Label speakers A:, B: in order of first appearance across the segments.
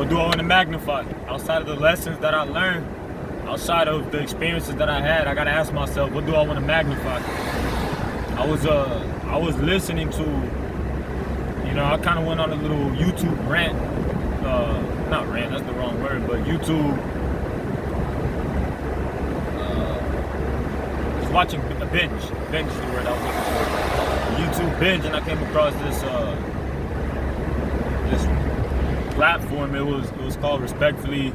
A: what do I want to magnify? Outside of the lessons that I learned, outside of the experiences that I had, I gotta ask myself, what do I want to magnify? I was listening to, I kind of went on a little YouTube rant. Not rant, that's the wrong word, but YouTube. I was watching a binge. Binge is the word I was looking for. A YouTube binge, and I came across this platform. It was called Respectfully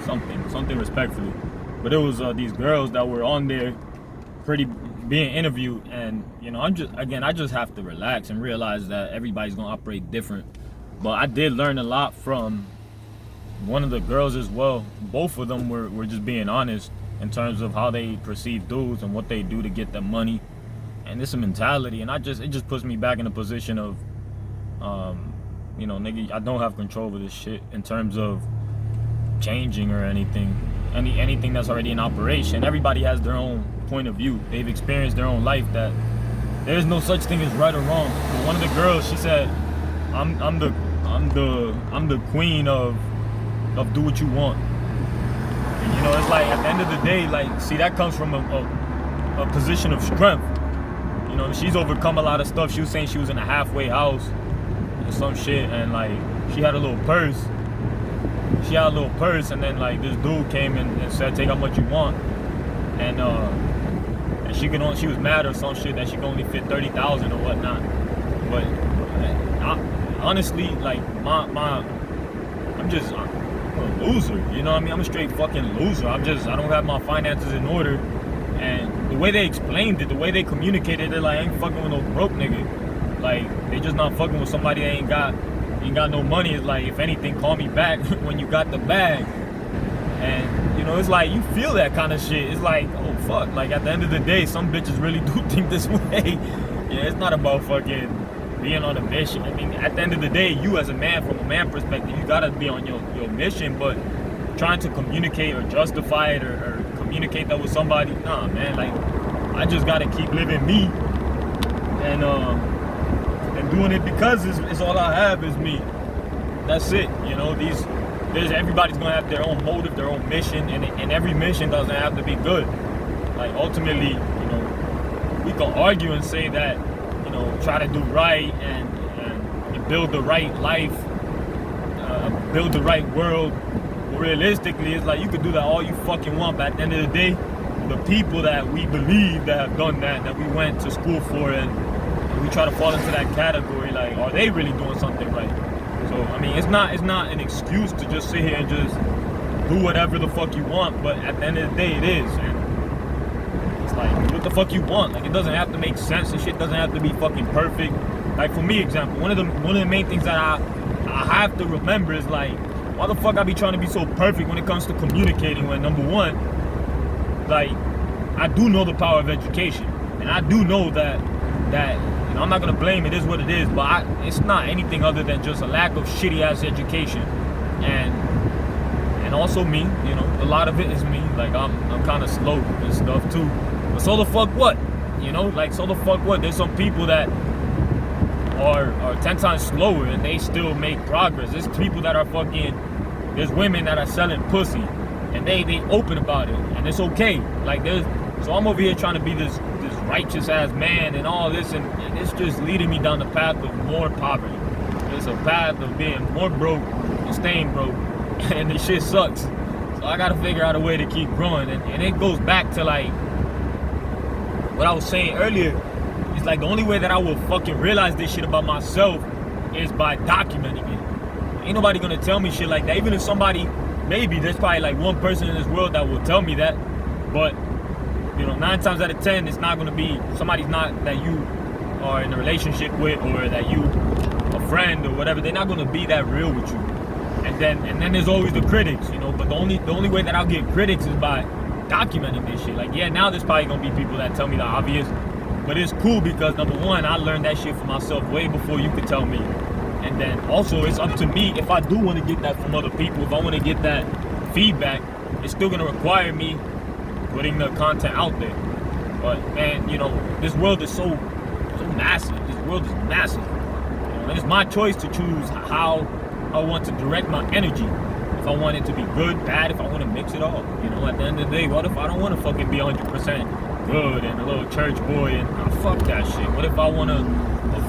A: something Respectfully, but it was these girls that were on there being interviewed, and I just have to relax and realize that everybody's gonna operate different. But I did learn a lot from one of the girls as well. Both of them were just being honest in terms of how they perceive dudes and what they do to get them money, and it's a mentality, and it just puts me back in a position of nigga, I don't have control over this shit in terms of changing or anything that's already in operation. Everybody has their own point of view. They've experienced their own life, that there's no such thing as right or wrong. But one of the girls, she said, I'm the queen of do what you want. And it's like at the end of the day, like, see, that comes from a position of strength. She's overcome a lot of stuff. She was saying she was in a halfway house or some shit, and like she had a little purse. And then like this dude came and said, take how much you want, and she was mad or some shit that she could only fit 30,000 or whatnot. But honestly, like I'm a loser. You know what I mean? I'm a straight fucking loser. I don't have my finances in order. And the way they explained it, the way they communicated it, like, I ain't fucking with no broke nigga. Like, they just not fucking with somebody that ain't got no money. It's like, if anything, call me back when you got the bag. And it's like, you feel that kind of shit. It's like, oh fuck, like at the end of the day, some bitches really do think this way. Yeah, it's not about fucking being on a mission. I mean, at the end of the day, you as a man, from a man perspective, you gotta be on your mission. But trying to communicate or justify it or communicate that with somebody, nah, man. Like, I just gotta keep living me, and doing it because it's all I have is me. That's it. Everybody's gonna have their own motive, their own mission, and every mission doesn't have to be good. Like, ultimately, we can argue and say that, try to do right and build the right life, build the right world. But realistically, it's like, you could do that all you fucking want, but at the end of the day, the people that we believe that have done that we went to school for, and we try to fall into that category, like, are they really doing something right? So, I mean, it's not an excuse to just sit here and just do whatever the fuck you want, but at the end of the day, it is. And it's like, do what the fuck you want. Like, it doesn't have to make sense, and shit doesn't have to be fucking perfect. Like, for me, example, one of the main things that I have to remember is, like, why the fuck I be trying to be so perfect when it comes to communicating, when, number one, like, I do know the power of education, and I do know that I'm not gonna blame it, is what it is, but it's not anything other than just a lack of shitty ass education, and also me. A lot of it is me. Like, I'm kind of slow and stuff too. But so the fuck what? So the fuck what? There's some people that are 10 times slower and they still make progress. There's people that are there's women that are selling pussy, and they open about it, and it's okay. Like, so I'm over here trying to be this righteous ass man and all this, and it's just leading me down the path of more poverty. It's a path of being more broke and staying broke, and this shit sucks. So I gotta figure out a way to keep growing, and it goes back to, like, what I was saying earlier. It's like, the only way that I will fucking realize this shit about myself is by documenting it. Ain't nobody gonna tell me shit like that. Even if somebody, maybe there's probably like one person in this world that will tell me that, but 9 times out of 10, it's not gonna be somebody's not that you are in a relationship with, or that you a friend or whatever. They're not gonna be that real with you. And then there's always the critics, But the only way that I'll get critics is by documenting this shit. Like, yeah, now there's probably gonna be people that tell me the obvious, but it's cool because, number one, I learned that shit for myself way before you could tell me. And then also, it's up to me if I do want to get that from other people. If I want to get that feedback, it's still gonna require me putting the content out there. But man, this world is so massive. This world is massive. And it's my choice to choose how I want to direct my energy. If I want it to be good, bad, if I want to mix it all. You know, at the end of the day, what if I don't want to fucking be 100% good and a little church boy and fuck that shit? What if I want to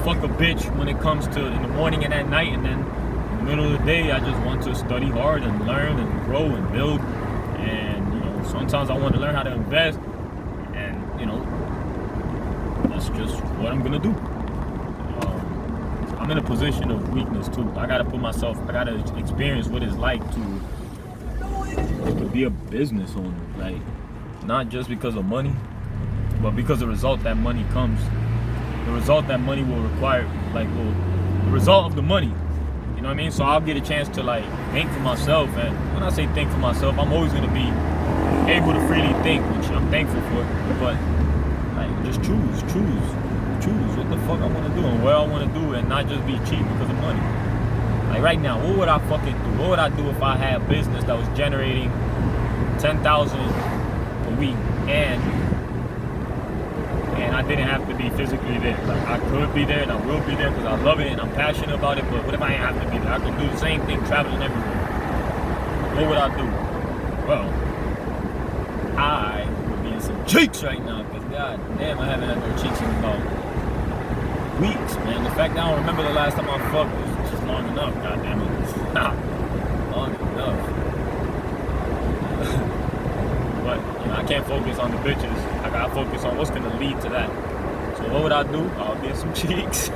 A: fuck a bitch when it comes to in the morning and at night, and then in the middle of the day I just want to study hard and learn and grow and build, and you know, sometimes I want to learn how to invest, and you know, that's just what I'm gonna do. I'm in a position of weakness too. I gotta experience what it's like to be a business owner. Like, not just because of money, but because the result that money comes. The result that money will require, the result of the money. You know what I mean? So I'll get a chance to like think for myself, and when I say think for myself, I'm always gonna be able to freely think, which I'm thankful for. But like, just choose what the fuck I want to do and where I want to do, and not just be cheap because of money. Like right now, what would I fucking do? What would I do if I had a business that was generating 10,000 a week and I didn't have to be physically there? Like, I could be there and I will be there because I love it and I'm passionate about it, but what if I ain't have to be there? I could do the same thing traveling everywhere. What would I do? Well, I would be in some cheeks right now, because god damn, I haven't had no cheeks in about weeks, man. The fact that I don't remember the last time I fucked is just long enough, god damn it. Long enough. But you know, I can't focus on the bitches. I gotta focus on what's gonna lead to that. So what would I do? I'll get some cheeks.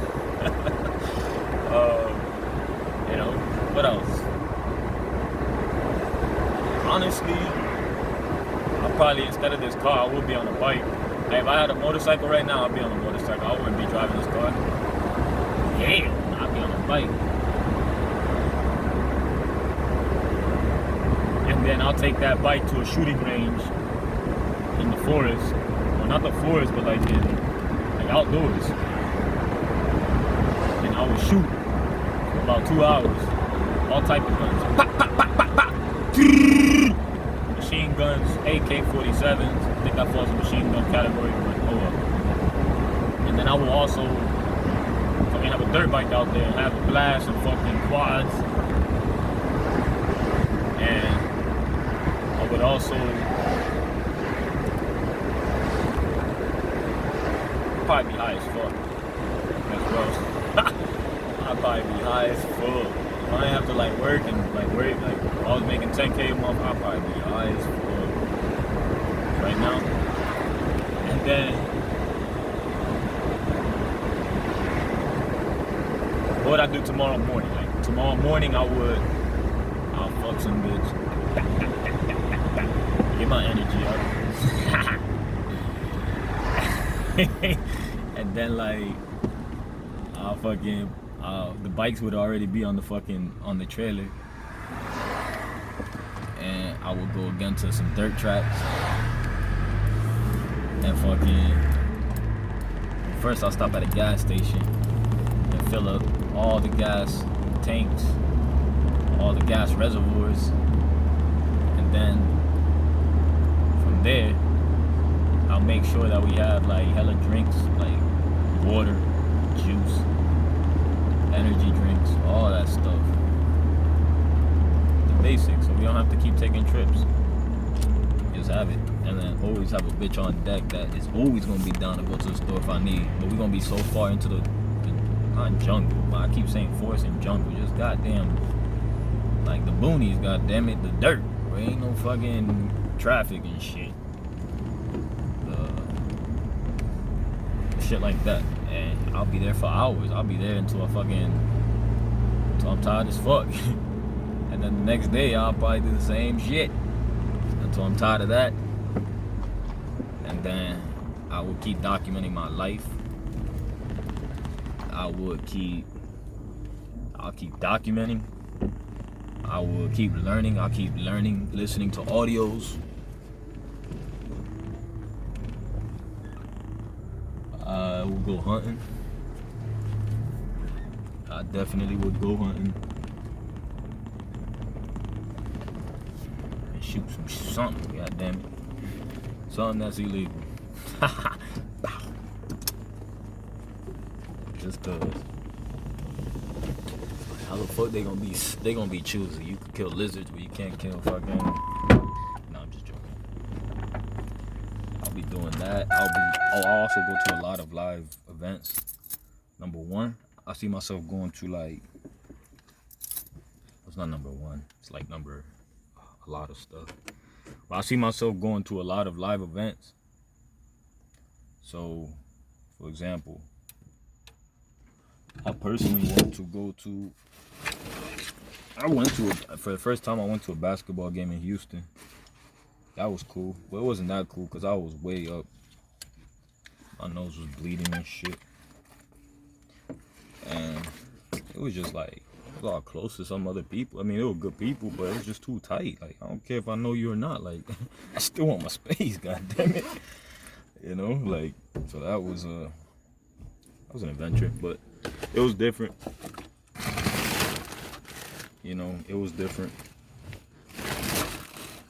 A: You know, what else? Honestly, I'll probably, instead of this car, I would be on a bike. Like, if I had a motorcycle right now, I'd be on a motorcycle. I wouldn't be driving this car. Yeah, I'd be on a bike. And then I'll take that bike to a shooting range in the forest. Well, not the forest, but like outdoors. And I would shoot for about 2 hours. All type of guns. Pop, pop, pop, pop, pop. Machine guns, AK-47s. I think that falls in machine gun category, but oh well. And then I will also fucking have a dirt bike out there and have a blast and fucking quads. And I would also probably be high as fuck. That's gross. I'd probably be high as fuck. If I ain't have to like work and like worry, like if I was making 10K a month, I'd probably be high as fuck right now. And then what would I do tomorrow morning? Like tomorrow morning I'll fuck some bitch. Get my energy up. And then like I'll fucking the bikes would already be on the trailer, and I would go again to some dirt tracks and fucking first I'll stop at a gas station and fill up all the gas tanks, all the gas reservoirs, and then from there I'll make sure that we have like hella drinks, like water, juice, energy drinks, all that stuff. The basics, so we don't have to keep taking trips. Just have it. And then always have a bitch on deck that is always gonna be down to go to the store if I need. But we're gonna be so far into the not jungle, but I keep saying forest and jungle, just goddamn like the boonies, goddamn it, the dirt. There ain't no fucking traffic and shit. Shit like that. And I'll be there for hours. I'll be there until I'm tired as fuck. And then the next day I'll probably do the same shit until I'm tired of that. And then I will keep documenting my life. I'll keep documenting. I will keep learning. I'll keep learning, listening to audios. I will go hunting. I definitely would go hunting and shoot something. God damn it, something that's illegal. Just cause How the fuck they gonna be choosy? You can kill lizards, but you can't kill fucking. No, I'm just joking. I'll be doing that. I'll also go to a lot of live events. Number one, I see myself going to like. It's not number one. It's like number a lot of stuff. But I see myself going to a lot of live events. So, for example, I personally want to go to. For the first time, I went to a basketball game in Houston. That was cool. But it wasn't that cool because I was way up. My nose was bleeding and shit. And it was just like, a lot close to some other people. I mean, they were good people, but it was just too tight. Like, I don't care if I know you or not. Like, I still want my space, god damn it. You know, like, so that was an adventure, but it was different. You know, it was different.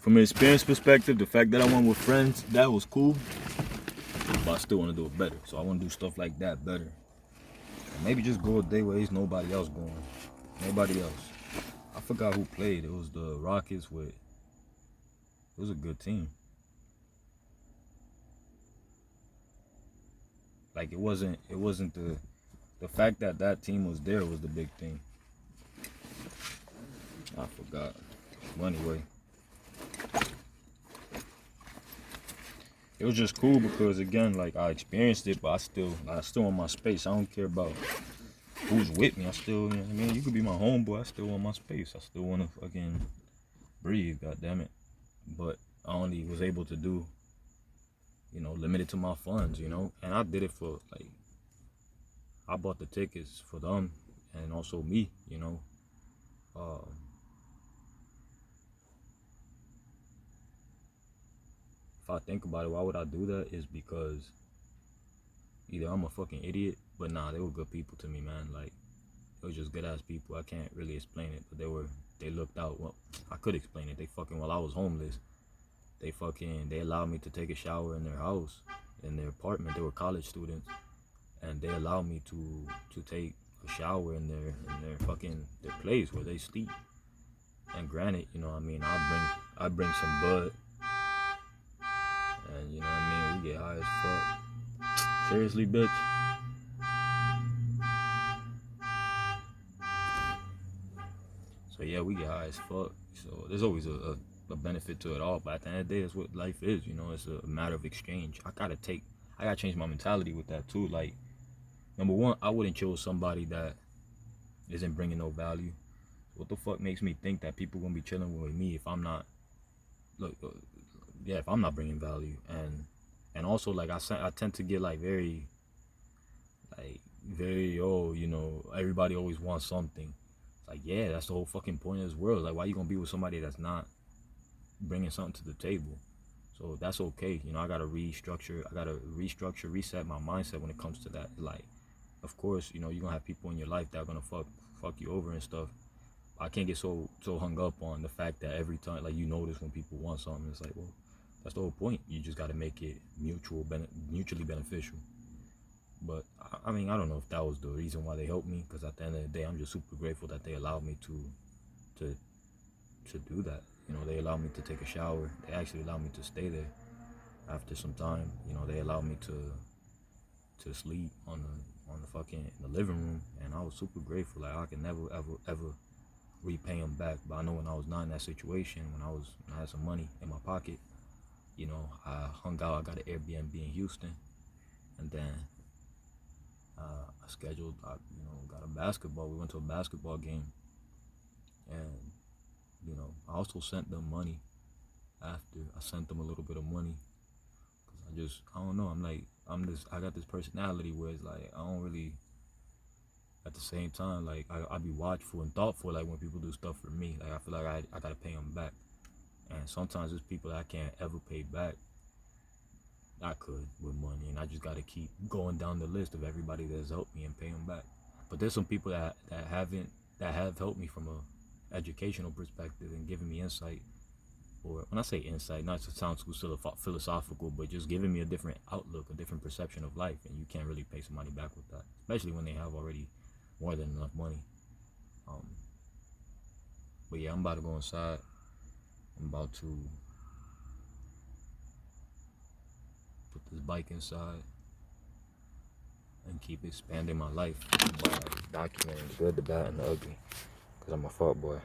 A: From an experience perspective, the fact that I went with friends, that was cool. But I still want to do it better. So I want to do stuff like that better. And maybe just go a day where there's nobody else going. Nobody else. I forgot who played. It was the Rockets with. It was a good team. Like it wasn't the fact that that team was there was the big thing. I forgot. Well, anyway, it was just cool because again, like I experienced it, but I still want my space. I don't care about who's with me. I still, you know what I mean, you could be my homeboy. I still want my space. I still want to fucking breathe. God damn it. But I only was able to do, you know, limited to my funds, you know, and I did it for like, I bought the tickets for them and also me, you know. If I think about it, why would I do that? Is because either I'm a fucking idiot, but nah, they were good people to me, man. Like, they were just good ass people. I can't really explain it, but they looked out. Well, I could explain it. They fucking, while I was homeless, they allowed me to take a shower in their house, in their apartment. They were college students, and they allowed me to take a shower in their place where they sleep. And granted, you know what I mean, I bring some bud, and you know what I mean, we get high as fuck. Seriously, bitch. So yeah, we get high as fuck. So there's always a benefit to it all. But at the end of the day, that's what life is. You know, it's a matter of exchange. I gotta change my mentality with that too. Like, number one, I wouldn't chill with somebody that isn't bringing no value. What the fuck makes me think that people gonna be chilling with me if I'm not? If I'm not bringing value, and also like I tend to get like very, you know, everybody always wants something. Like, yeah, that's the whole fucking point of this world. Like, why you gonna be with somebody that's not bringing something to the table? So that's okay. You know, I gotta restructure, reset my mindset when it comes to that. Like, of course, you know, you're gonna have people in your life that are gonna fuck you over and stuff. I can't get so hung up on the fact that every time, like, you notice when people want something, it's like, well, that's the whole point. You just gotta make it mutually beneficial. But I mean, I don't know if that was the reason why they helped me, because at the end of the day, I'm just super grateful that they allowed me to do that. You know, they allowed me to take a shower. They actually allowed me to stay there after some time. You know, they allowed me to sleep on the fucking in the living room, and I was super grateful. Like, I can never ever repay them back. But I know when I was not in that situation, when I had some money in my pocket, you know, I hung out. I got an Airbnb in Houston, and then I scheduled, got a basketball. We went to a basketball game, and you know, I also sent them money after. I sent them a little bit of money because I don't know. I got this personality where it's like I don't really. At the same time, like I be watchful and thoughtful. Like when people do stuff for me, like I feel like I gotta pay them back. And sometimes there's people that I can't ever pay back. I could with money, and I just gotta keep going down the list of everybody that's helped me and pay them back. But there's some people that have helped me from a educational perspective and given me insight, or when I say insight, not to sound too philosophical, but just giving me a different outlook, a different perception of life. And you can't really pay somebody back with that, especially when they have already more than enough money. But yeah, I'm about to go inside. I'm about to put this bike inside and keep expanding my life by documenting the good, the bad, and the ugly. Because I'm a fuck boy.